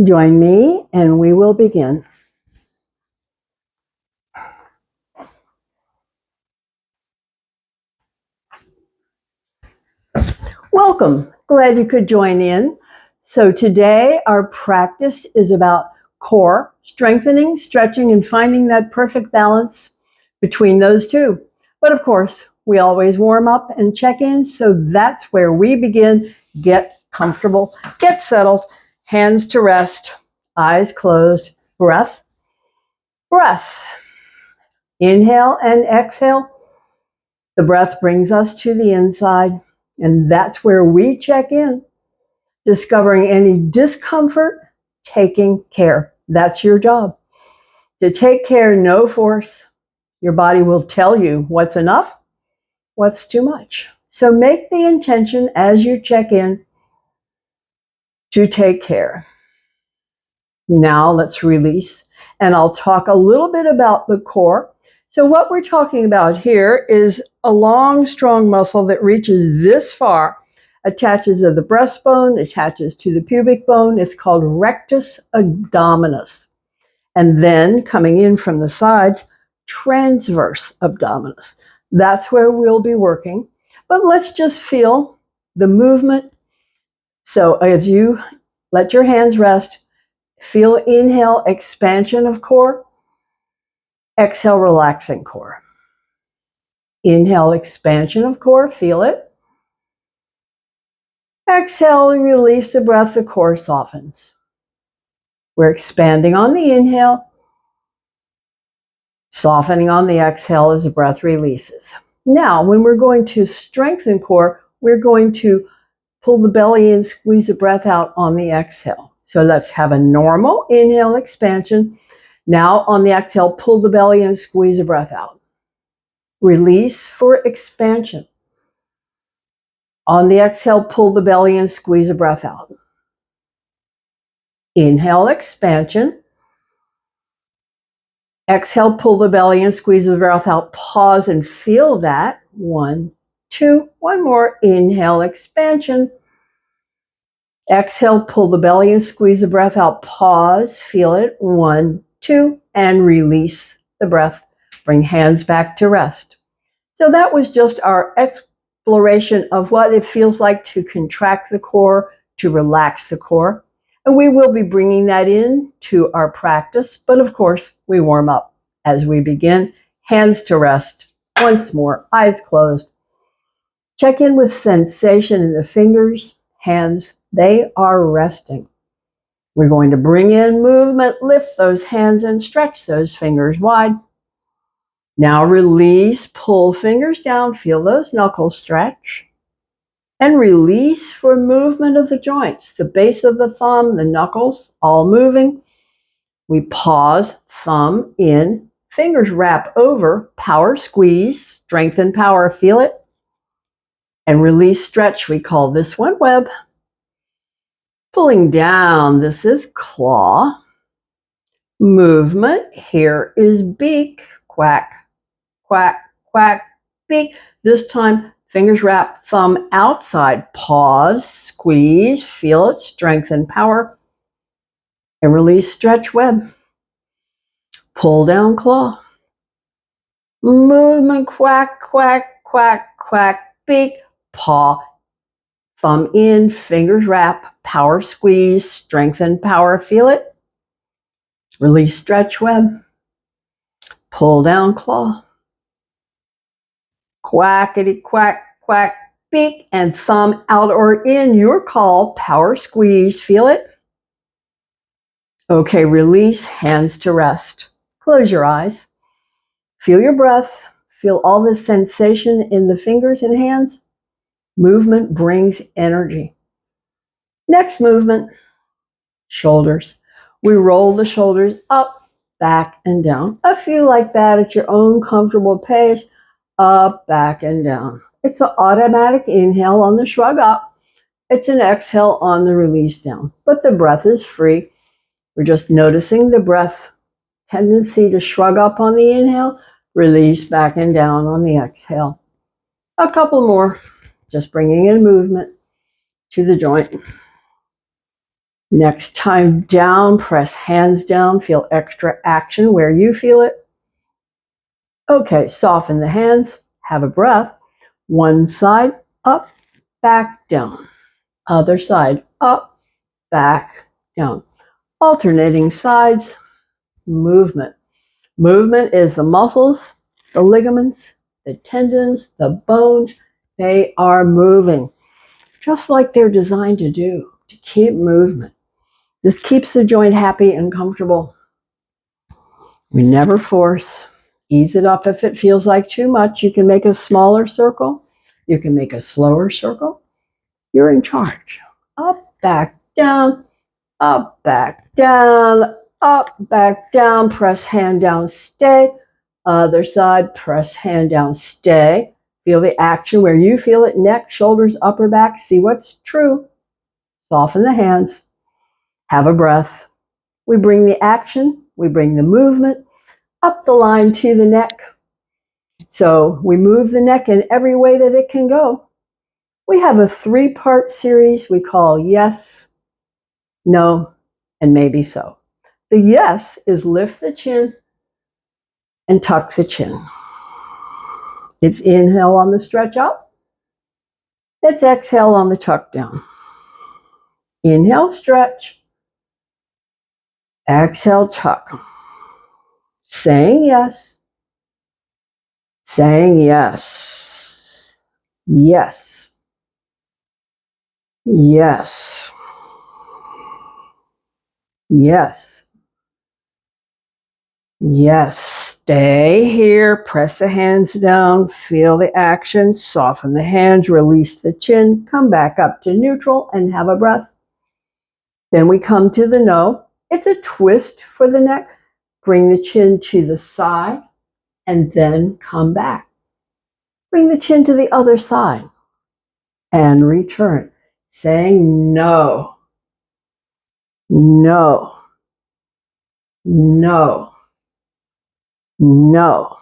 Join me and we will begin. Welcome. Glad you could join in. So today our practice is about core, strengthening, stretching, and finding that perfect balance between those two. But of course, we always warm up and check in. So that's where we begin. Get comfortable, get settled, hands to rest, eyes closed, breath, breath. Inhale and exhale. The breath brings us to the inside, and that's where we check in, discovering any discomfort, taking care. That's your job. To take care, no force. Your body will tell you what's enough, what's too much. So make the intention as you check in to take care. Now let's release, and I'll talk a little bit about the core. So what we're talking about here is a long, strong muscle that reaches this far, attaches to the breastbone, attaches to the pubic bone. It's called rectus abdominis. And then coming in from the sides, transverse abdominis. That's where we'll be working. But let's just feel the movement. So as you let your hands rest, feel inhale, expansion of core. Exhale, relaxing core. Inhale, expansion of core. Feel it. Exhale, release the breath. The core softens. We're expanding on the inhale, softening on the exhale as the breath releases. Now, when we're going to strengthen core, we're going to pull the belly in, squeeze the breath out on the exhale. So let's have a normal inhale, expansion. Now on the exhale, pull the belly in and squeeze the breath out. Release for expansion. On the exhale, pull the belly in, squeeze the breath out. Inhale, expansion. Exhale, pull the belly in, squeeze the breath out. Pause and feel that. 1, 2, one more. Inhale, expansion. Exhale, pull the belly in, squeeze the breath out. Pause, feel it. 1, 2, and release the breath. Bring hands back to rest. So that was just our exploration of what it feels like to contract the core, to relax the core. And we will be bringing that in to our practice. But of course, we warm up as we begin. Hands to rest. Once more, eyes closed. Check in with sensation in the fingers, hands. They are resting. We're going to bring in movement, lift those hands and stretch those fingers wide. Now release, pull fingers down, feel those knuckles stretch. And release for movement of the joints, the base of the thumb, the knuckles, all moving. We pause, thumb in, fingers wrap over, power squeeze, strengthen power, feel it. And release, stretch, we call this one web. Pulling down, this is claw. Movement, here is beak, quack, quack, quack, beak. This time, fingers wrap, thumb outside, pause, squeeze, feel it, strengthen power, and release, stretch, web. Pull down, claw. Movement, quack, quack, quack, quack, beak, paw, thumb in, fingers wrap, power squeeze, strengthen power, feel it. Release, stretch, web. Pull down, claw. Quackity, quack, quack, beak, and thumb out or in, your call, power squeeze, feel it. Okay, release, hands to rest. Close your eyes. Feel your breath. Feel all the sensation in the fingers and hands. Movement brings energy. Next movement, shoulders. We roll the shoulders up, back, and down. A few like that at your own comfortable pace. Up, back, and down. It's an automatic inhale on the shrug up. It's an exhale on the release down. But the breath is free. We're just noticing the breath tendency to shrug up on the inhale, release back and down on the exhale. A couple more, just bringing in movement to the joint. Next time down, press hands down, feel extra action where you feel it. Okay, soften the hands, have a breath. One side, up, back, down. Other side, up, back, down. Alternating sides, movement. Movement is the muscles, the ligaments, the tendons, the bones. They are moving, just like they're designed to do, to keep movement. This keeps the joint happy and comfortable. We never force. Ease it up if it feels like too much. You can make a smaller circle. You can make a slower circle. You're in charge. Up, back, down, up, back, down, up, back, down. Press hand down, stay. Other side, press hand down, stay. Feel the action where you feel it, neck, shoulders, upper back. See what's true. Soften the hands. Have a breath. We bring the action, we bring the movement up the line to the neck. So we move the neck in every way that it can go. We have a 3-part series we call yes, no, and maybe so. The yes is lift the chin and tuck the chin. It's inhale on the stretch up. It's exhale on the tuck down. Inhale, stretch. Exhale, tuck. Saying yes. Saying yes. Yes. Yes. Yes. Yes. Stay here. Press the hands down. Feel the action. Soften the hands. Release the chin. Come back up to neutral and have a breath. Then we come to the no. It's a twist for the neck. Bring the chin to the side and then come back. Bring the chin to the other side and return. Saying no. No. No. No.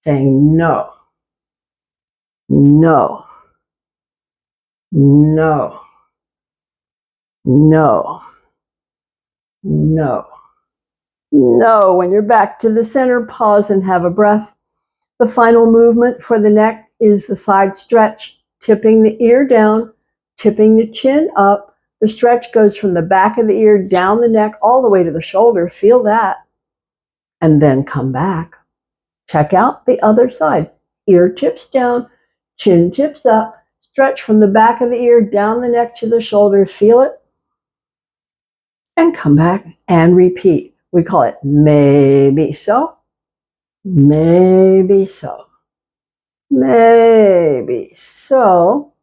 Saying no. No. No. No. No. No. When you're back to the center, pause and have a breath. The final movement for the neck is the side stretch, tipping the ear down, tipping the chin up. The stretch goes from the back of the ear down the neck all the way to the shoulder. Feel that. And then come back. Check out the other side. Ear tips down, chin tips up, stretch from the back of the ear down the neck to the shoulder. Feel it. And come back and repeat. We call it maybe so, maybe so, maybe so,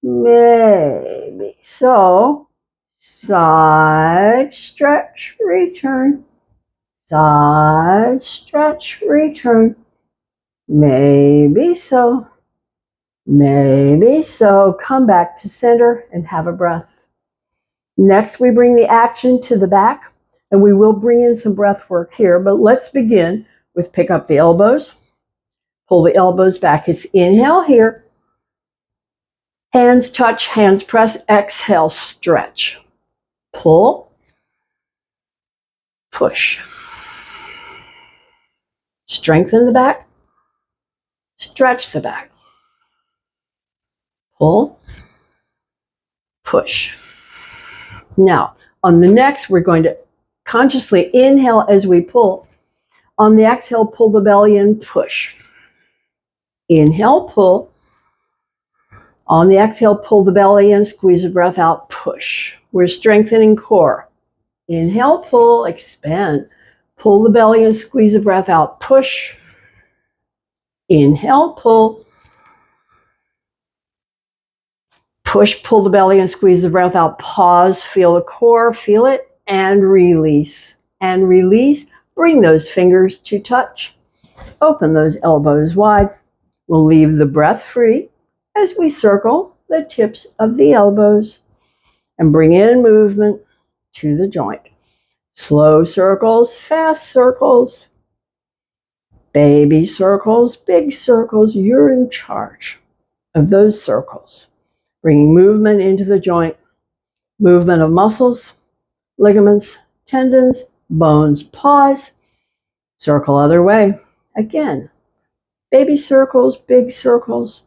maybe so. Side stretch, return. Side stretch, return. Maybe so, maybe so. Come back to center and have a breath. Next, we bring the action to the back, and we will bring in some breath work here, but let's begin with pick up the elbows, pull the elbows back. It's inhale here, hands touch, hands press, exhale, stretch, pull, push. Strengthen the back, stretch the back, pull, push. Now, on the next, we're going to consciously inhale as we pull. On the exhale, pull the belly in, push. Inhale, pull. On the exhale, pull the belly in, squeeze the breath out, push. We're strengthening core. Inhale, pull, expand. Pull the belly in, squeeze the breath out, push. Inhale, pull. Push, pull the belly and squeeze the breath out. Pause, feel the core, feel it, and release. And release. Bring those fingers to touch. Open those elbows wide. We'll leave the breath free as we circle the tips of the elbows and bring in movement to the joint. Slow circles, fast circles, baby circles, big circles. You're in charge of those circles. Bringing movement into the joint. Movement of muscles, ligaments, tendons, bones. Pause. Circle other way. Again, baby circles, big circles,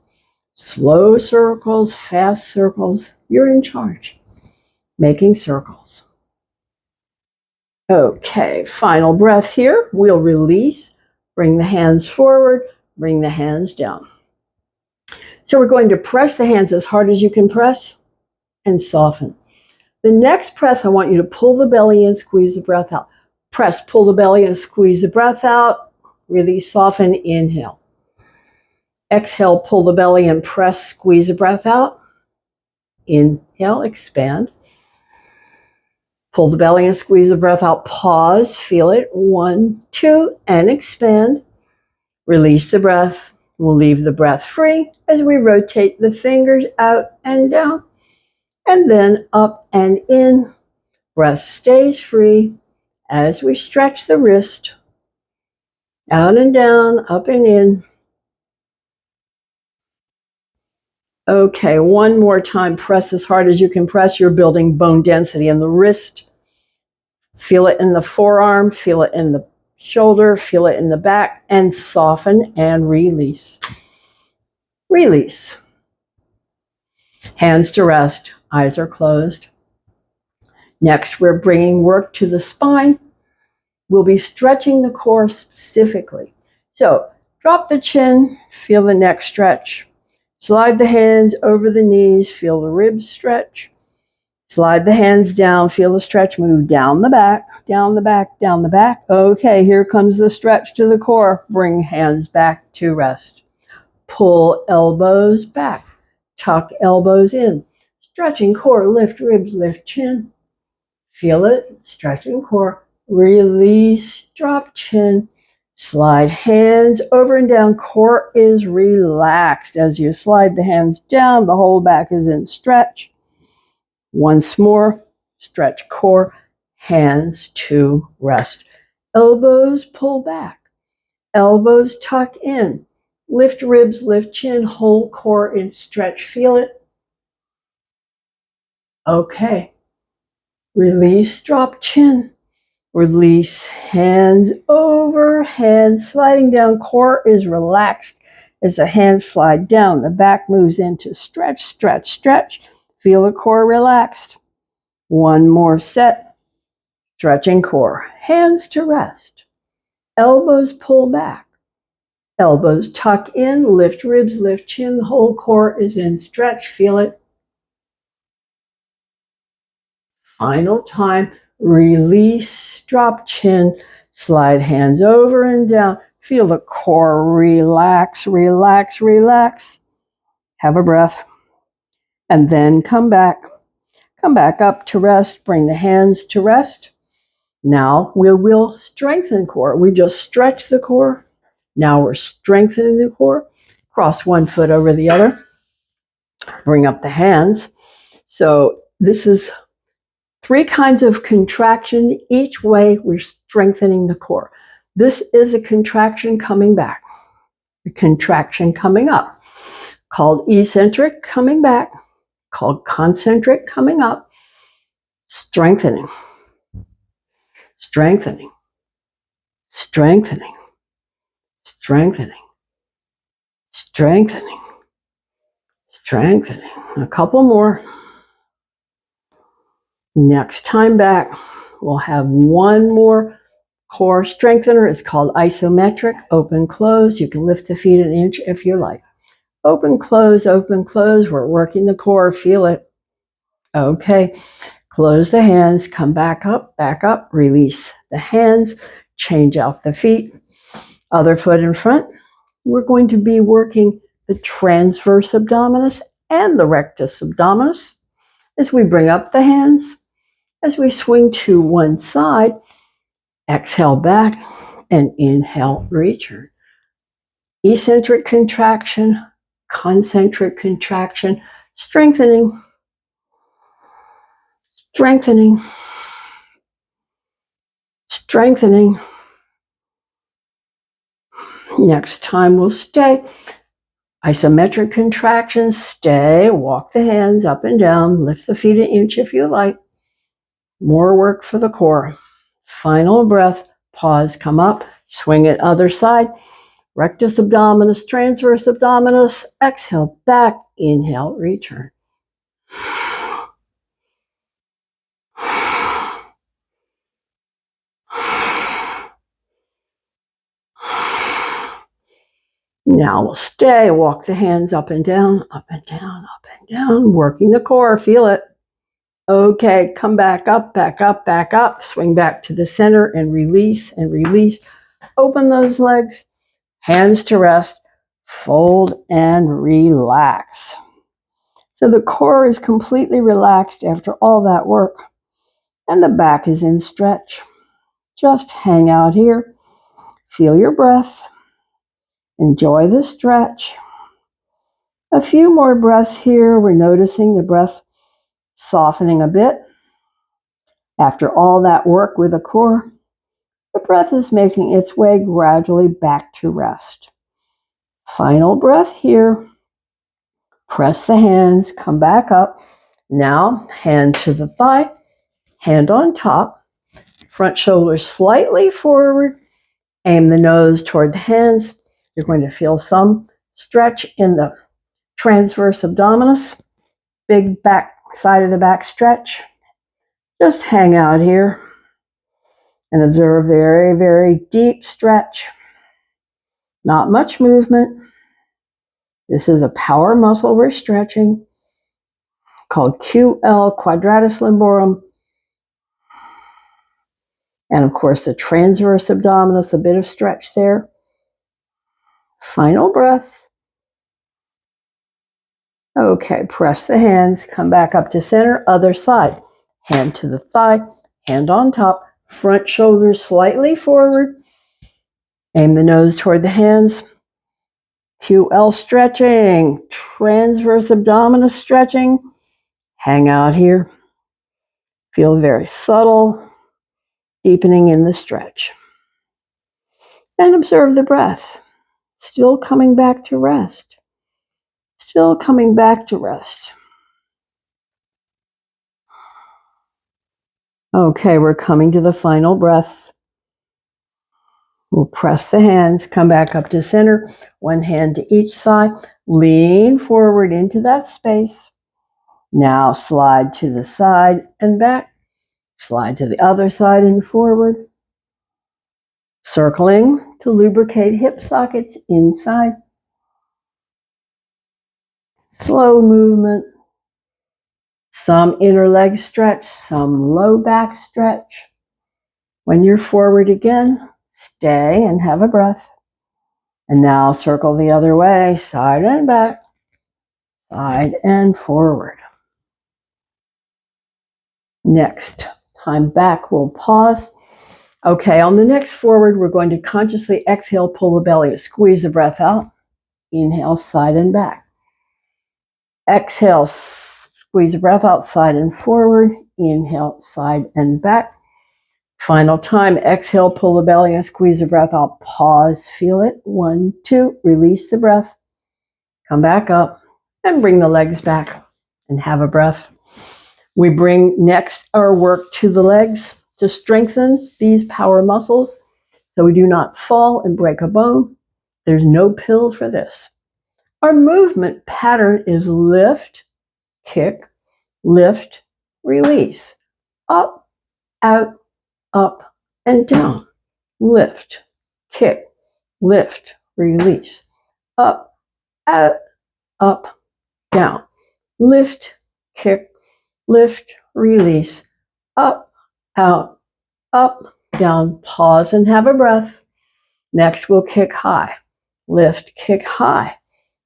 slow circles, fast circles. You're in charge. Making circles. Okay, final breath here. We'll release. Bring the hands forward. Bring the hands down. So we're going to press the hands as hard as you can press and soften. The next press, I want you to pull the belly in, squeeze the breath out. Press, pull the belly and squeeze the breath out. Release, soften, inhale. Exhale, pull the belly and press, squeeze the breath out. Inhale, expand. Pull the belly and squeeze the breath out. Pause, feel it. 1, 2, and expand. Release the breath. We'll leave the breath free as we rotate the fingers out and down, and then up and in. Breath stays free as we stretch the wrist. Out and down, up and in. Okay, one more time. Press as hard as you can press. You're building bone density in the wrist. Feel it in the forearm. Feel it in the shoulder. Feel it in the back. And soften and release. Release. Hands to rest. Eyes are closed. Next, we're bringing work to the spine. We'll be stretching the core specifically. So, drop the chin. Feel the neck stretch. Slide the hands over the knees, feel the ribs stretch. Slide the hands down, feel the stretch, move down the back, down the back, down the back. Okay, here comes the stretch to the core. Bring hands back to rest. Pull elbows back, tuck elbows in. Stretching core, lift ribs, lift chin. Feel it, stretching core. Release, drop chin. Slide hands over and down. Core is relaxed. As you slide the hands down, the whole back is in stretch. Once more, stretch core, hands to rest. Elbows pull back. Elbows tuck in. Lift ribs, lift chin, whole core in stretch. Feel it. Okay. Release, drop chin. Release, hands over, hands sliding down. Core is relaxed as the hands slide down. The back moves into stretch, stretch, stretch. Feel the core relaxed. One more set. Stretching core. Hands to rest. Elbows pull back. Elbows tuck in. Lift ribs, lift chin. The whole core is in stretch. Feel it. Final time. Release, drop chin, slide hands over and down. Feel the core relax, relax, relax. Have a breath. And then come back. Come back up to rest. Bring the hands to rest. Now we will strengthen core. We just stretch the core. Now we're strengthening the core. Cross one foot over the other. Bring up the hands. So this is 3 kinds of contraction. Each way we're strengthening the core. This is a contraction coming back, a contraction coming up, called eccentric coming back, called concentric coming up, strengthening, strengthening, strengthening, strengthening, strengthening, strengthening. A couple more. Next time back, we'll have one more core strengthener. It's called isometric, open, close. You can lift the feet an inch if you like. Open, close, open, close. We're working the core. Feel it. Okay. Close the hands. Come back up, release the hands. Change out the feet. Other foot in front. We're going to be working the transverse abdominis and the rectus abdominis as we bring up the hands. As we swing to one side, exhale back and inhale, return. Eccentric contraction, concentric contraction, strengthening, strengthening, strengthening. Next time we'll stay. Isometric contractions, stay, walk the hands up and down, lift the feet an inch if you like. More work for the core. Final breath, pause, come up, swing it other side. Rectus abdominis, transverse abdominis, exhale, back, inhale, return. Now we'll stay, walk the hands up and down, up and down, up and down, working the core, feel it. Okay, come back up, back up, back up, swing back to the center and release and release. Open those legs, hands to rest, fold and relax. So the core is completely relaxed after all that work, and the back is in stretch. Just hang out here, feel your breath, enjoy the stretch. A few more breaths here. We're noticing the breath softening a bit. After all that work with the core, the breath is making its way gradually back to rest. Final breath here. Press the hands, come back up. Now, hand to the thigh, hand on top, front shoulders slightly forward. Aim the nose toward the hands. You're going to feel some stretch in the transverse abdominis, big back side of the back stretch. Just hang out here and observe very, very deep stretch. Not much movement. This is a power muscle we're stretching called QL, quadratus lumborum. And of course, the transverse abdominis, a bit of stretch there. Final breath. Okay, press the hands, come back up to center, other side. Hand to the thigh, hand on top, front shoulders slightly forward. Aim the nose toward the hands. QL stretching, transverse abdominis stretching. Hang out here. Feel very subtle, deepening in the stretch. And observe the breath. Still coming back to rest. Still coming back to rest. Okay, we're coming to the final breaths. We'll press the hands, come back up to center, one hand to each thigh, lean forward into that space. Now slide to the side and back, slide to the other side and forward. Circling to lubricate hip sockets inside. Slow movement. Some inner leg stretch, some low back stretch. When you're forward again, stay and have a breath. And now circle the other way, side and back, side and forward. Next time back, we'll pause. Okay, on the next forward, we're going to consciously exhale, pull the belly, squeeze the breath out. Inhale, side and back. Exhale, squeeze the breath out, side and forward. Inhale, side and back. Final time, exhale, pull the belly and squeeze the breath out. Pause, feel it. 1, 2, release the breath. Come back up and bring the legs back and have a breath. We bring next our work to the legs to strengthen these power muscles so we do not fall and break a bone. There's no pill for this. Our movement pattern is lift, kick, lift, release. Up, out, up, and down. Lift, kick, lift, release. Up, out, up, down. Lift, kick, lift, release. Up, out, up, down. Pause and have a breath. Next, we'll kick high. Lift, kick high.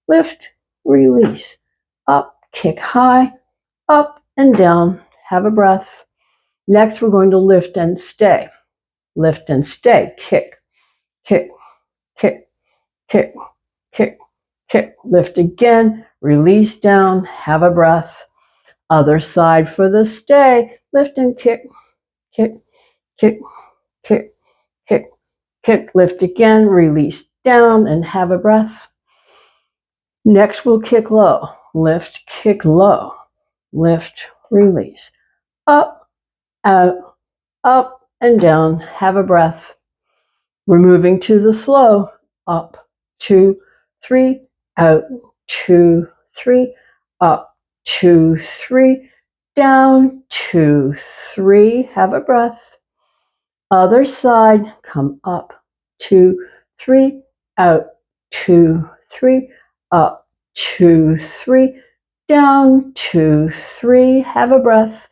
Lift, release. Up, kick high, up and down. Have a breath. Next, we're going to lift and stay. Lift and stay. Kick, kick, kick, kick, kick, kick. Lift again. Release down. Have a breath. Other side for the stay. Lift and kick, kick, kick, kick, kick, kick. Lift again. Release down and have a breath. Next, we'll kick low. Lift, kick low. Lift, release. Up, out, up, and down. Have a breath. We're moving to the slow. Up, 2, 3, out, 2, 3, up, 2, 3, down, 2, 3. Have a breath. Other side, come up, 2, 3, out, 2, 3, up, 2, 3, down, 2, 3. Have a breath.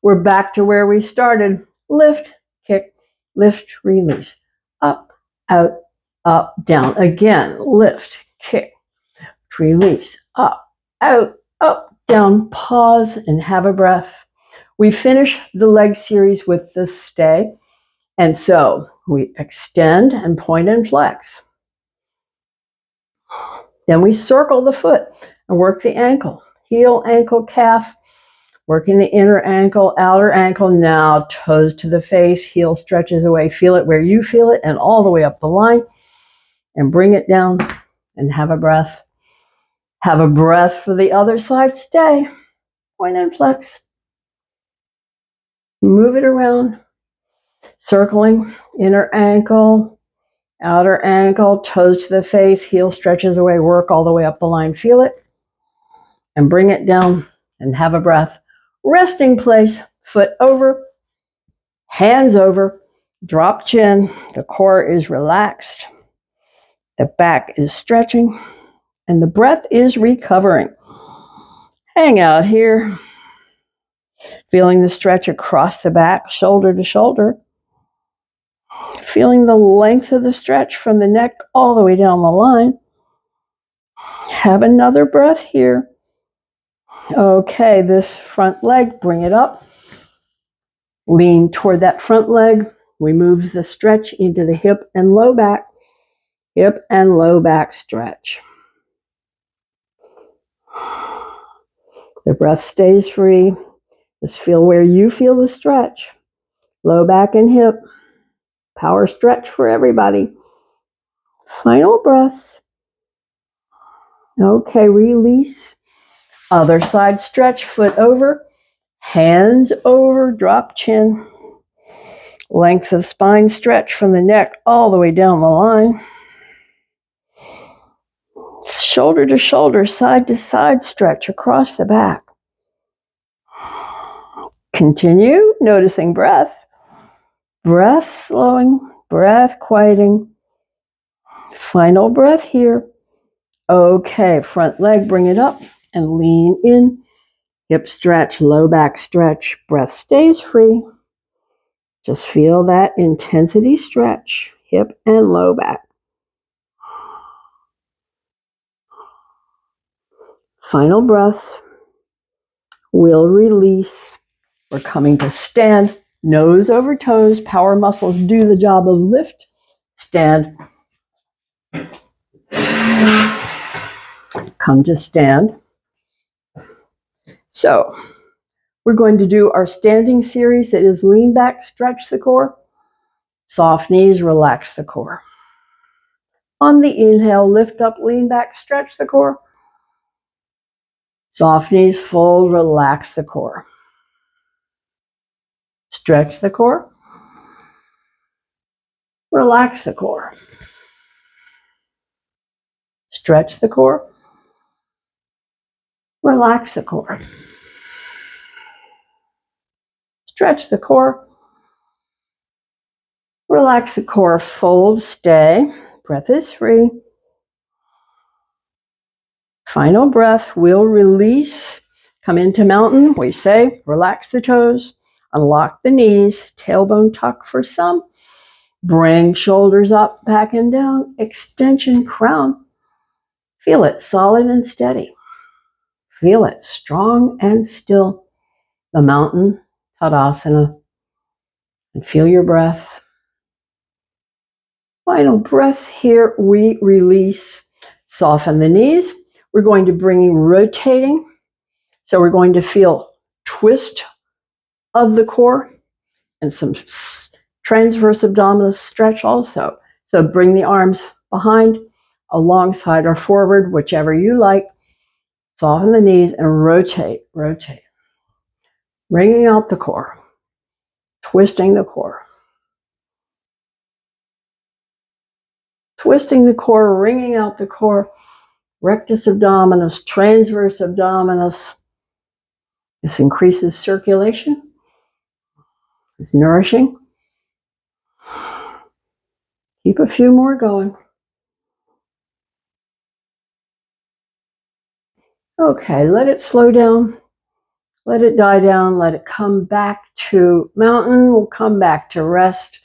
We're back to where we started. Lift, kick, lift, release. Up, out, up, down. Again, lift, kick, release. Up, out, up, down. Pause and have a breath. We finished the leg series with the stay. And so we extend and point and flex. Then we circle the foot and work the ankle. Heel, ankle, calf. Working the inner ankle, outer ankle. Now toes to the face, heel stretches away. Feel it where you feel it and all the way up the line. And bring it down and have a breath. Have a breath for the other side. Stay. Point and flex. Move it around. Circling, inner ankle, outer ankle, toes to the face, heel stretches away, work all the way up the line, feel it, and bring it down and have a breath. Resting place, foot over, hands over, drop chin, the core is relaxed, the back is stretching, and the breath is recovering. Hang out here, feeling the stretch across the back, shoulder to shoulder. Feeling the length of the stretch from the neck all the way down the line. Have another breath here. Okay, this front leg, bring it up. Lean toward that front leg. We move the stretch into the hip and low back. Hip and low back stretch. The breath stays free. Just feel where you feel the stretch. Low back and hip. Power stretch for everybody. Final breaths. Okay, release. Other side stretch, foot over, hands over, drop chin. Length of spine stretch from the neck all the way down the line. Shoulder to shoulder, side to side stretch across the back. Continue noticing breath. Breath slowing, breath quieting. Final breath here. Okay, front leg, bring it up and lean in. Hip stretch, low back stretch. Breath stays free. Just feel that intensity stretch, hip and low back. Final breath. We'll release. We're coming to stand, nose over toes. Power muscles do the job of lift. Stand. Come to stand. So, we're going to do our standing series that is lean back, stretch the core. Soft knees, relax the core. On the inhale, lift up, lean back, stretch the core. Soft knees, fold, relax the core. Stretch the core. Relax the core. Stretch the core. Relax the core. Stretch the core. Relax the core. Fold, stay. Breath is free. Final breath. We'll release. Come into mountain. We say, relax the toes. Unlock the knees. Tailbone tuck for some. Bring shoulders up, back and down. Extension, crown. Feel it solid and steady. Feel it strong and still. The mountain, Tadasana. And feel your breath. Final breath here. We release. Soften the knees. We're going to bring rotating. So we're going to feel twist of the core and some transverse abdominal stretch also. So bring the arms behind, alongside or forward, whichever you like. Soften the knees and rotate, rotate. Wringing out the core, twisting the core. Twisting the core, wringing out the core, rectus abdominis, transverse abdominis. This increases circulation. It's nourishing. Keep a few more going. Okay, let it slow down. Let it die down. Let it come back to mountain. We'll come back to rest.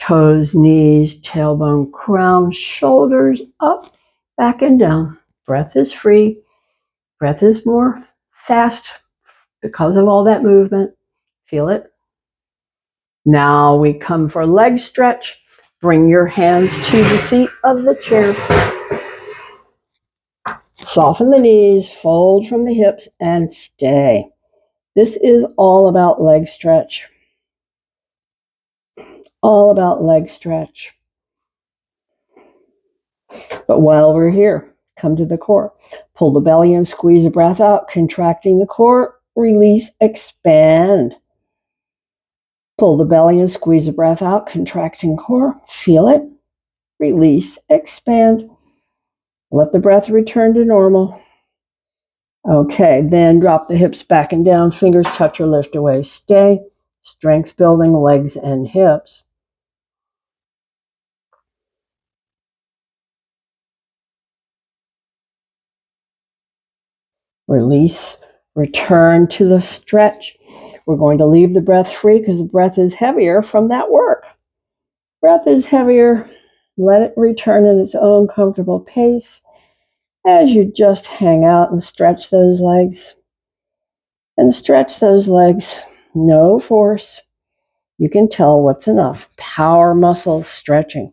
Toes, knees, tailbone, crown, shoulders up, back and down. Breath is free. Breath is more fast because of all that movement. Feel it? Now we come for leg stretch. Bring your hands to the seat of the chair. Soften the knees, fold from the hips, and stay. This is all about leg stretch. All about leg stretch. But while we're here, come to the core. Pull the belly and squeeze the breath out, contracting the core. Release, expand. Pull the belly and squeeze the breath out, contracting core. Feel it. Release, expand. Let the breath return to normal. Okay, then drop the hips back and down. Fingers touch or lift away. Stay. Strength building legs and hips. Release. Return to the stretch. We're going to leave the breath free because the breath is heavier from that work. Breath is heavier. Let it return at its own comfortable pace as you just hang out and stretch those legs. And stretch those legs. No force. You can tell what's enough. Power muscles stretching.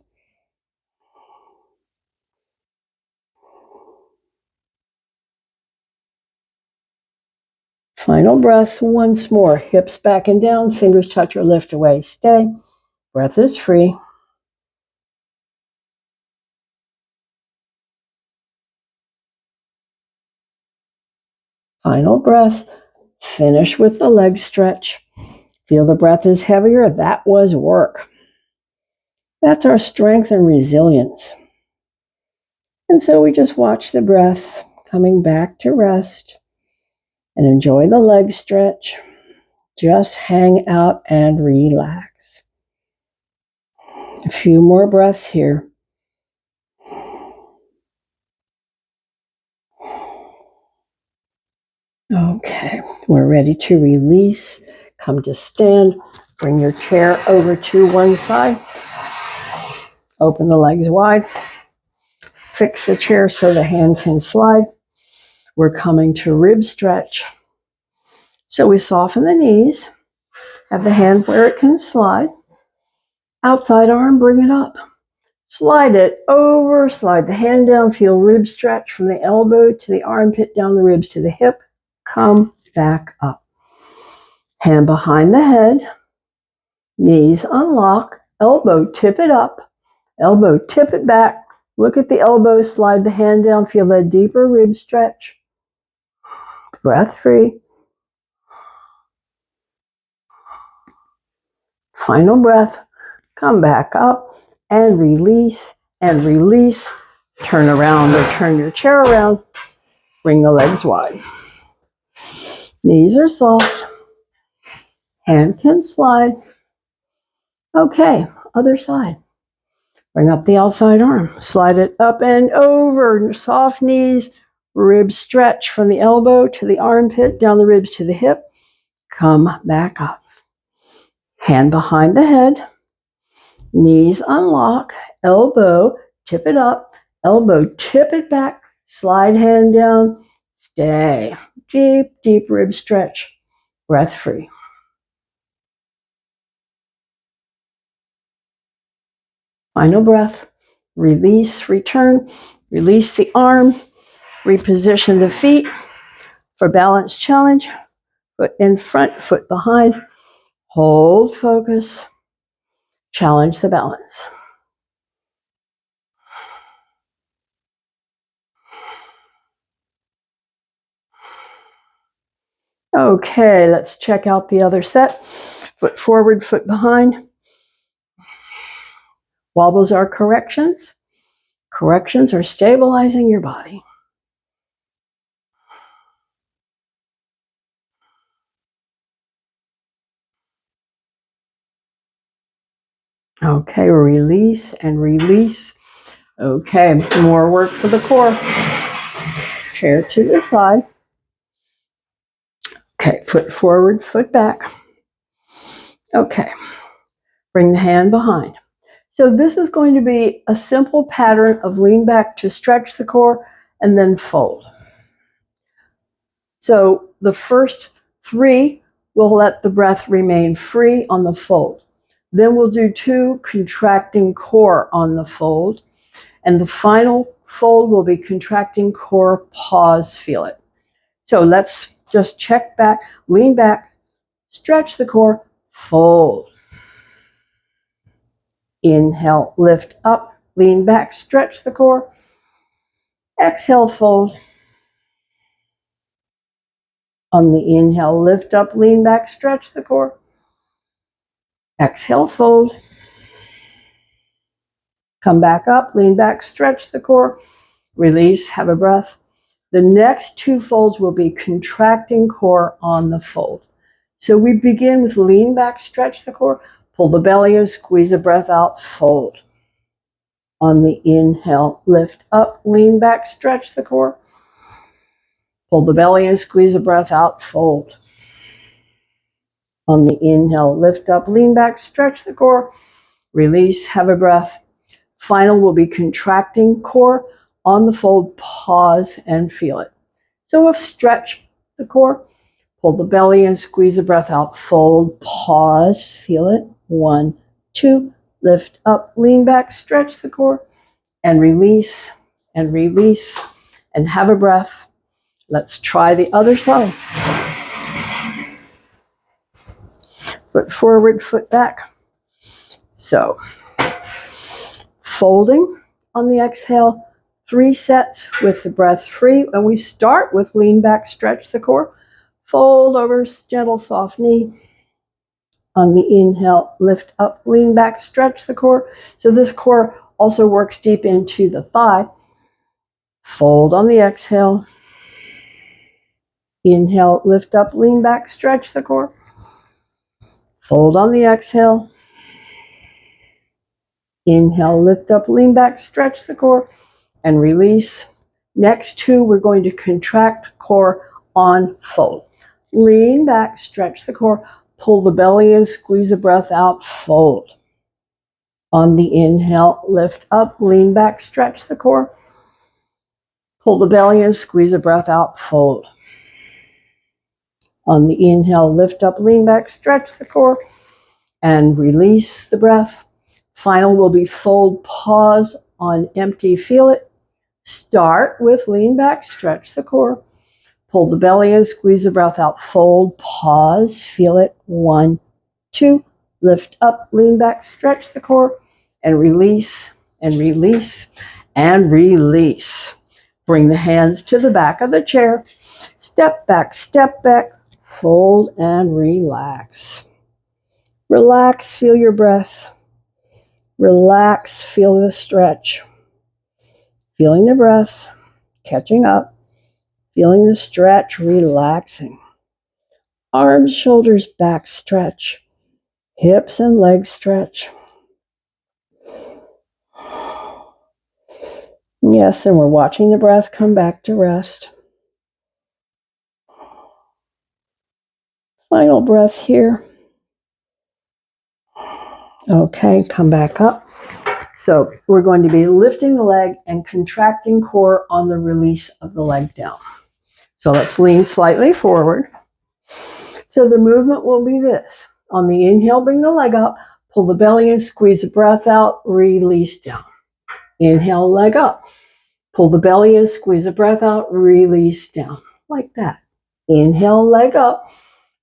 Final breath once more. Hips back and down. Fingers touch or lift away. Stay. Breath is free. Final breath. Finish with the leg stretch. Feel the breath is heavier. That was work. That's our strength and resilience. And so we just watch the breath coming back to rest and enjoy the leg stretch. Just hang out and relax. A few more breaths here. Okay, we're ready to release. Come to stand. Bring your chair over to one side. Open the legs wide. Fix the chair so the hand can slide. We're coming to rib stretch. So we soften the knees. Have the hand where it can slide. Outside arm, bring it up. Slide it over, slide the hand down. Feel rib stretch from the elbow to the armpit, down the ribs to the hip. Come back up. Hand behind the head. Knees unlock. Elbow tip it up. Elbow tip it back. Look at the elbow. Slide the hand down. Feel that deeper rib stretch. Breath free. Final breath. Come back up and release and release. Turn around or turn your chair around. Bring the legs wide. Knees are soft. Hand can slide. Okay, other side. Bring up the outside arm. Slide it up and over. Soft knees. Rib stretch from the elbow to the armpit, down the ribs to the hip. Come back up. Hand behind the head. Knees unlock. Elbow, tip it up. Elbow, tip it back. Slide hand down. Stay. Deep, deep rib stretch. Breath free. Final breath. Release, return. Release the arm. Reposition the feet for balance challenge. Foot in front, foot behind. Hold focus. Challenge the balance. Okay, let's check out the other set. Foot forward, foot behind. Wobbles are corrections. Corrections are stabilizing your body. Okay, release and release. Okay, more work for the core. Chair to the side. Okay, foot forward, foot back. Okay, bring the hand behind. So this is going to be a simple pattern of lean back to stretch the core and then fold. So the first 3 will let the breath remain free on the fold. Then we'll do 2 contracting core on the fold. And the final fold will be contracting core, pause, feel it. So let's just check back, lean back, stretch the core, fold. Inhale, lift up, lean back, stretch the core. Exhale, fold. On the inhale, lift up, lean back, stretch the core. Exhale, fold. Come back up, lean back, stretch the core. Release, have a breath. The next 2 folds will be contracting core on the fold. So we begin with lean back, stretch the core, pull the belly in, squeeze the breath out, fold. On the inhale, lift up, lean back, stretch the core. Pull the belly in, squeeze the breath out, fold. On the inhale, lift up, lean back, stretch the core. Release, have a breath. Final will be contracting core on the fold, pause and feel it. So we'll stretch the core, pull the belly in, squeeze the breath out, fold, pause, feel it. 1, 2, lift up, lean back, stretch the core, and release, and have a breath. Let's try the other side. Foot forward, foot back. So, folding on the exhale, 3 sets with the breath free, and we start with lean back, stretch the core, fold over, gentle, soft knee. On the inhale, lift up, lean back, stretch the core. So this core also works deep into the thigh. Fold on the exhale. Inhale, lift up, lean back, stretch the core. Fold on the exhale. Inhale, lift up, lean back, stretch the core, and release. Next 2, we're going to contract core on fold. Lean back, stretch the core, pull the belly in, squeeze the breath out, fold. On the inhale, lift up, lean back, stretch the core. Pull the belly in, squeeze the breath out, fold. On the inhale, lift up, lean back, stretch the core, and release the breath. Final will be fold, pause on empty, feel it. Start with lean back, stretch the core. Pull the belly in, squeeze the breath out, fold, pause, feel it. 1, 2, lift up, lean back, stretch the core, and release, and release, and release. Bring the hands to the back of the chair. Step back, fold and relax. Relax, feel your breath. Relax, feel the stretch. Feeling the breath, catching up. Feeling the stretch, relaxing. Arms, shoulders, back stretch. Hips and legs stretch. Yes, and we're watching the breath come back to rest. Final breath here. Okay, come back up. So we're going to be lifting the leg and contracting core on the release of the leg down. So let's lean slightly forward. So the movement will be this. On the inhale, bring the leg up, pull the belly in, squeeze the breath out, release down. Inhale, leg up. Pull the belly in, squeeze the breath out, release down. Like that. Inhale, leg up.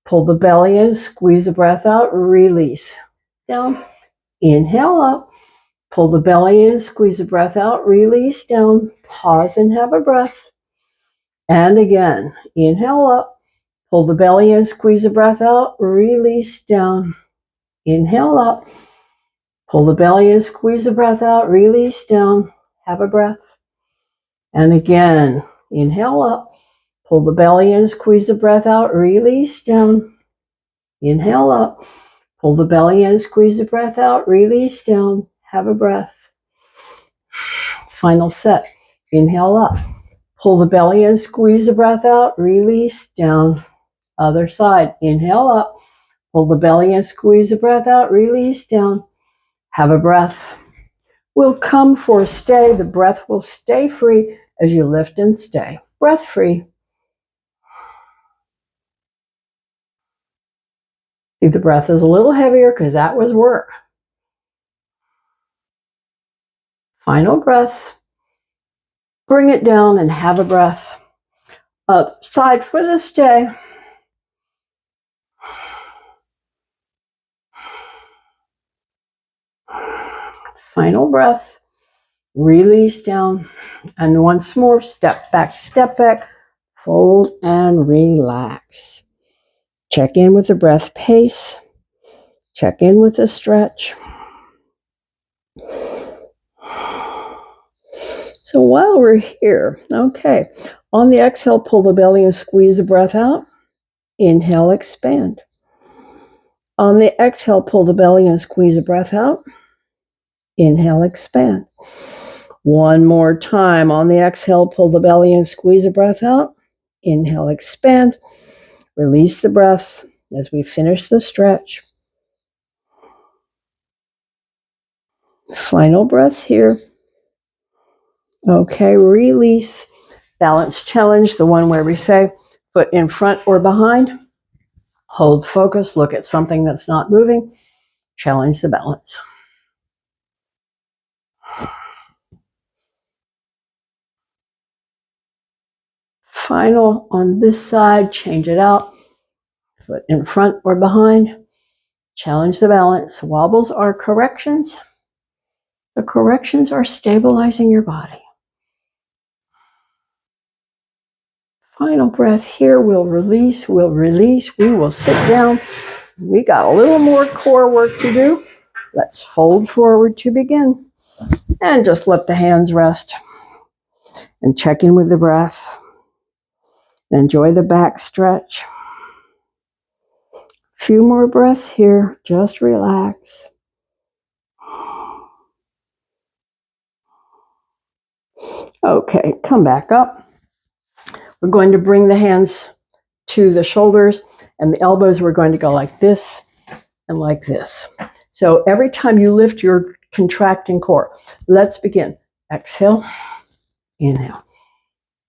Pull the belly in, squeeze the breath out, release. Down. Inhale up. Pull the belly in, squeeze the breath out, release down. Pause and have a breath. And again, inhale up. Pull the belly in, squeeze the breath out, release down. Inhale up. Pull the belly in, squeeze the breath out, release down. Have a breath. And again, inhale up. Pull the belly in, squeeze the breath out, release down. Inhale up. Pull the belly in, squeeze the breath out, release down. Have a breath. Final set. Inhale up. Pull the belly in, squeeze the breath out, release down. Other side. Inhale up. Pull the belly in, squeeze the breath out, release down. Have a breath. We'll come for a stay. The breath will stay free as you lift and stay. Breath free. See, the breath is a little heavier because that was work. Final breath. Bring it down and have a breath. Up side for the stay. Final breath. Release down. And once more, step back, fold and relax. Check in with the breath pace. Check in with the stretch. So while we're here, okay, on the exhale, pull the belly and squeeze the breath out. Inhale, expand. On the exhale, pull the belly and squeeze the breath out. Inhale, expand. One more time. On the exhale, pull the belly and squeeze the breath out. Inhale, expand. Release the breath as we finish the stretch. Final breath here. Okay, release. Balance challenge, the one where we say foot in front or behind. Hold focus, look at something that's not moving. Challenge the balance. Final on this side, change it out. Foot in front or behind. Challenge the balance. Wobbles are corrections. The corrections are stabilizing your body. Final breath here. We'll release. We will sit down. We got a little more core work to do. Let's fold forward to begin. And just let the hands rest. And check in with the breath. Enjoy the back stretch. Few more breaths here. Just relax. Okay, come back up. We're going to bring the hands to the shoulders, and the elbows we're going to go like this and like this. So every time you lift your contracting core, let's begin. Exhale, inhale,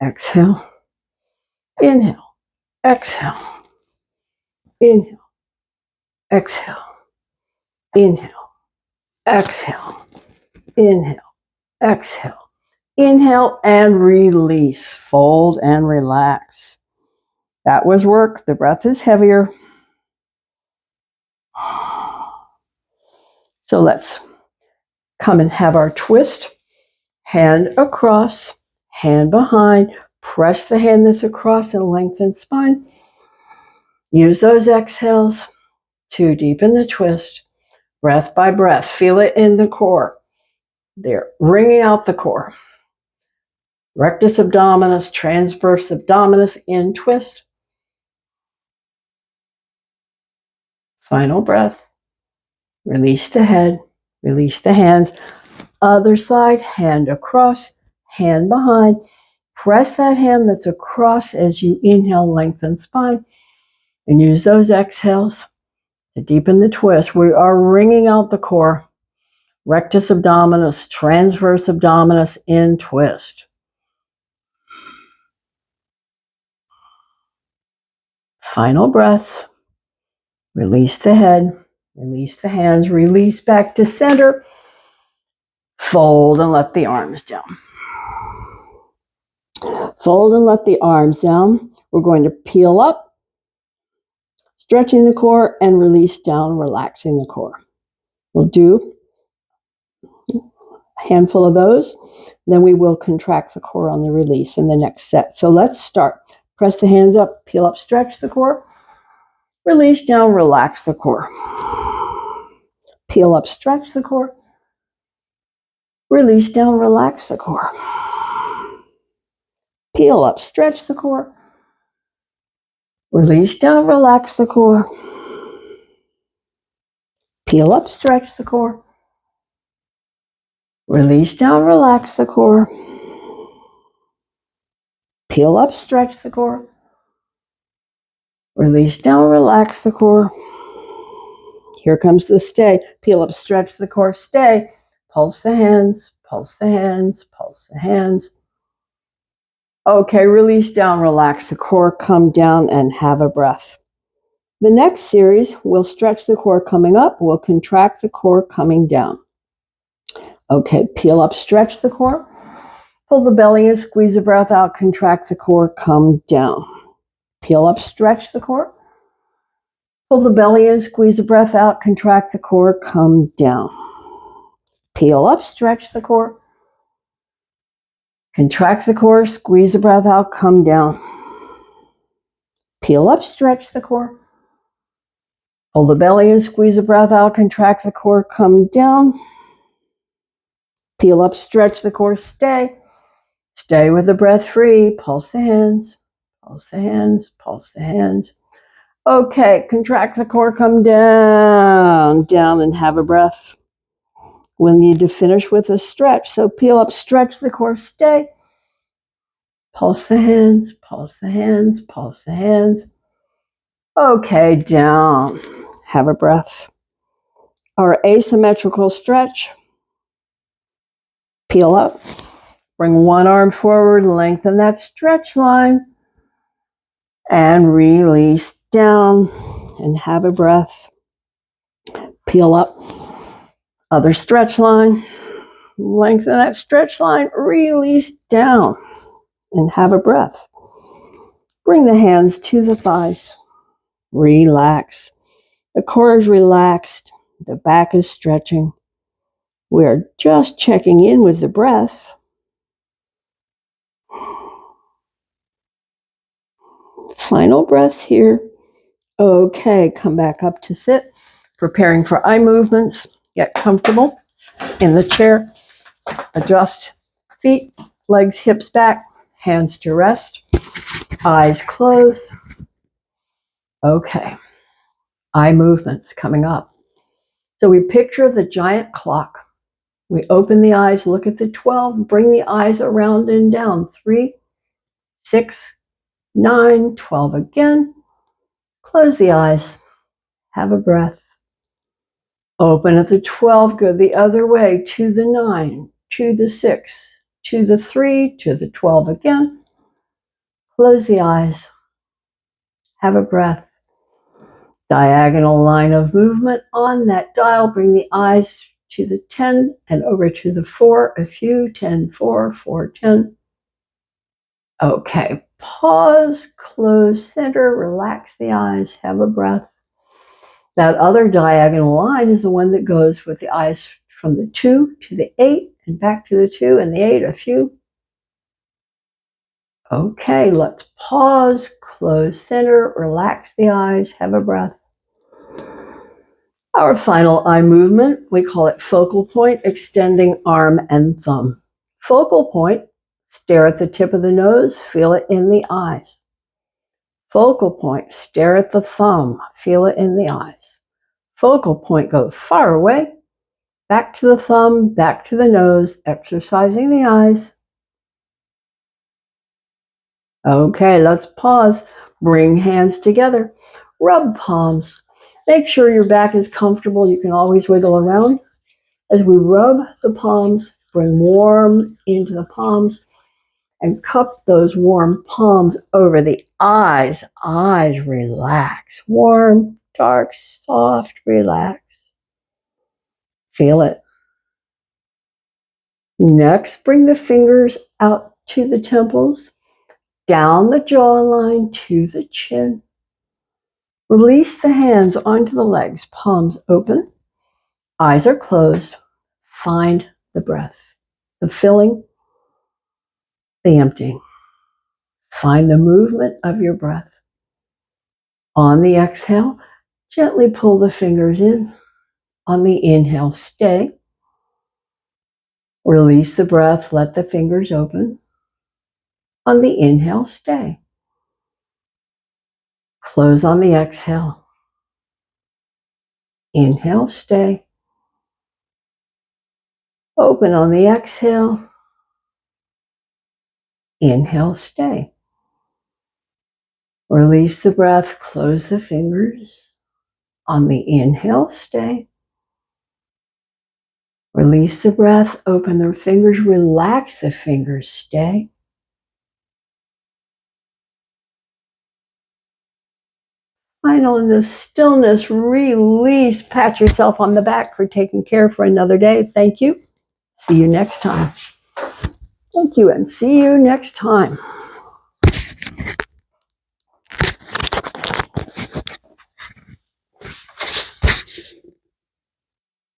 exhale, inhale, exhale, inhale, exhale, inhale, exhale, inhale, exhale. Inhale and release. Fold and relax. That was work. The breath is heavier. So let's come and have our twist. Hand across, hand behind. Press the hand that's across and lengthen spine. Use those exhales to deepen the twist. Breath by breath. Feel it in the core. They're wringing out the core. Rectus abdominis, transverse abdominis in twist. Final breath. Release the head. Release the hands. Other side, hand across, hand behind. Press that hand that's across as you inhale, lengthen spine. And use those exhales to deepen the twist. We are wringing out the core. Rectus abdominis, transverse abdominis in twist. Final breaths. Release the head, release the hands, release back to center. Fold and let the arms down. Fold and let the arms down. We're going to peel up, stretching the core, and release down, relaxing the core. We'll do a handful of those. Then we will contract the core on the release in the next set. So let's start. Press the hands up, peel up, stretch the core. Release down, relax the core. Peel up, stretch the core. Release down, relax the core. Peel up, stretch the core. Release down, relax the core. Peel up, stretch the core. Release down, relax the core. Peel up, stretch the core. Release down, relax the core. Here comes the stay. Peel up, stretch the core, stay. Pulse the hands, pulse the hands, pulse the hands. Okay, release down, relax the core, come down and have a breath. The next series, we'll stretch the core coming up, we'll contract the core coming down. Okay, peel up, stretch the core. Pull the belly in, squeeze the breath out, contract the core, come down. Peel up, stretch the core. Pull the belly in, squeeze the breath out, contract the core, come down. Peel up, stretch the core. Contract the core, squeeze the breath out, come down. Peel up, stretch the core. Pull the belly in, squeeze the breath out, contract the core, come down. Peel up, stretch the core, stay. Stay with the breath free. Pulse the hands, pulse the hands, pulse the hands. Okay, contract the core, come down, down and have a breath. We'll need to finish with a stretch. So peel up, stretch the core, stay. Pulse the hands, pulse the hands, pulse the hands. Okay, down. Have a breath. Our asymmetrical stretch. Peel up. Bring one arm forward, lengthen that stretch line. And release down and have a breath. Peel up. Other stretch line. Lengthen that stretch line. Release down and have a breath. Bring the hands to the thighs. Relax. The core is relaxed. The back is stretching. We are just checking in with the breath. Final breath here. Okay, come back up to sit. Preparing for eye movements. Get comfortable in the chair. Adjust feet, legs, hips back, hands to rest. Eyes closed. Okay, eye movements coming up. So we picture the giant clock. We open the eyes, look at the 12, bring the eyes around and down. 3, 6, 9, 12 again. Close the eyes. Have a breath. Open at the 12, go the other way to the 9, to the 6, to the 3, to the 12 again. Close the eyes. Have a breath. Diagonal line of movement on that dial. Bring the eyes to the 10 and over to the 4. A few, 10, 4, 4, 10. Okay, pause, close center, relax the eyes, have a breath. That other diagonal line is the one that goes with the eyes from the 2 to the 8 and back to the 2 and the 8, a few. Okay, let's pause, close center, relax the eyes, have a breath. Our final eye movement, we call it focal point, extending arm and thumb. Focal point, stare at the tip of the nose, feel it in the eyes. Focal point, stare at the thumb, feel it in the eyes. Focal point, go far away, back to the thumb, back to the nose, exercising the eyes. Okay, let's pause. Bring hands together. Rub palms. Make sure your back is comfortable. You can always wiggle around. As we rub the palms, bring warm into the palms and cup those warm palms over the eyes. Eyes relax. Warm, dark, soft, relax. Feel it. Next, bring the fingers out to the temples, down the jawline to the chin. Release the hands onto the legs, palms open, eyes are closed. Find the breath, the filling, the emptying. Find the movement of your breath. On the exhale, gently pull the fingers in. On the inhale, stay. Release the breath, let the fingers open. On the inhale, stay. Close on the exhale. Inhale, stay. Open on the exhale. Inhale, stay. Release the breath, close the fingers. On the inhale, stay. Release the breath, open the fingers, relax the fingers, stay. Final in the stillness, release, pat yourself on the back for taking care for another day. Thank you. See you next time. Thank you, and see you next time.